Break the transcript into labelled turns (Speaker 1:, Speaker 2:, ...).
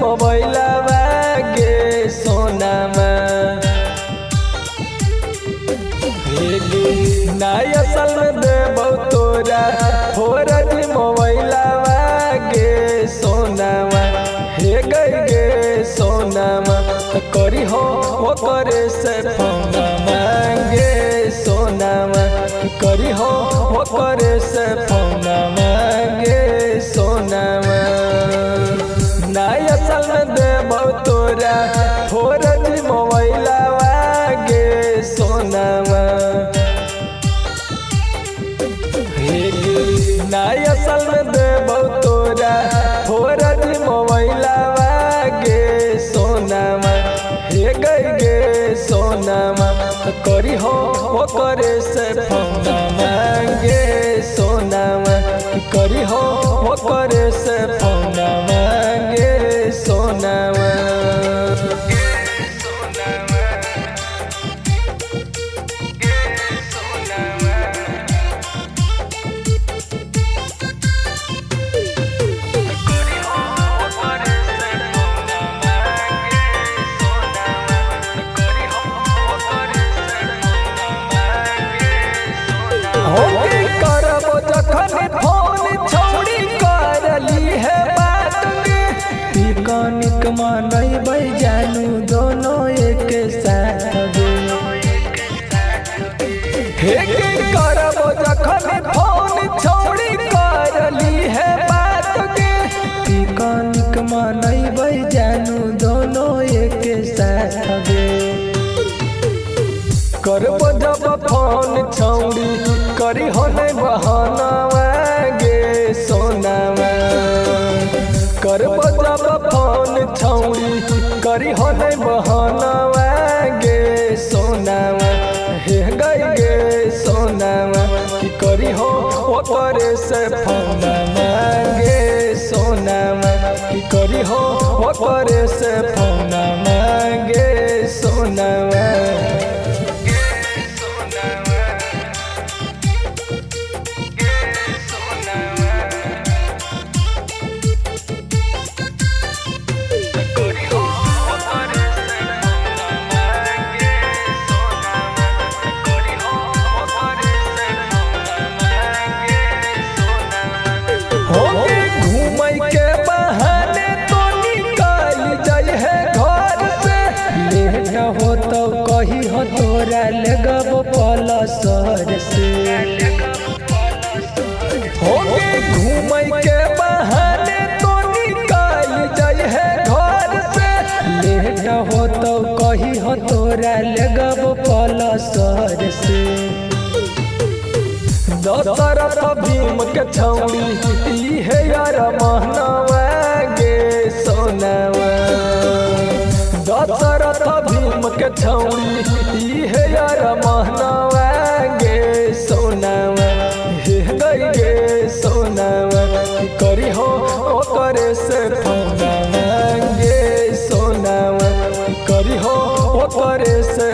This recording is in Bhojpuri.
Speaker 1: मोबाइलवा गे सोनामा नाय असल में देबो तोरा फोरज मोबाइलवा गे सोनामा हे गई गे सोनामा करी हो वो करे से फोनामा गे सोनामा करी हो वो करे से फोनामा गे सोनामा नाय असल में देबो तोरा फोरज मोबाइलवा गे सोनामा नाय असल में देबो तोरा फोरज मोबाइलवा गे सोनामा हे गई गे सोनामा करी हो वो करे से फोनामा गे सोनामा करी हो वो करे से फोनामा गे सोनामा
Speaker 2: निक मनैबै जानू दोनों एक साथ
Speaker 1: हे करबो जखन फोन छोड़ी करली है बात गे
Speaker 2: निक मनैबै जानू दोनों एक साथ
Speaker 1: करबो जब फोन छोड़ी करी हो नहीं बहानावा गे सोनावा करबो जब फोन छौड़ी करी हो नहीं बहानावा गे सोनावा हे गई गे सोनावा कि करी हो वो करे से फोनावा गे सोनावा कि करी हो वो करे से फोनावा गे सोनावा घूमय के बहाने तो निकल जाय है घर से
Speaker 2: लेट हो तो कही हो तोरा लगब पलसर से
Speaker 1: घूमय के बहाने तो निकल जाय है घर से
Speaker 2: लेट हो तो कही हो तोरा लगब पलसर से
Speaker 1: दशरथ भीम के छौड़ी है यार महनावा गे सोनावा दशरथ भीम के छौड़ी है यार महनावा गे सोनावा हे गई गे सोनावा करी हो ओ करे से फोनावा गे सोनावा करी हो ओ करे से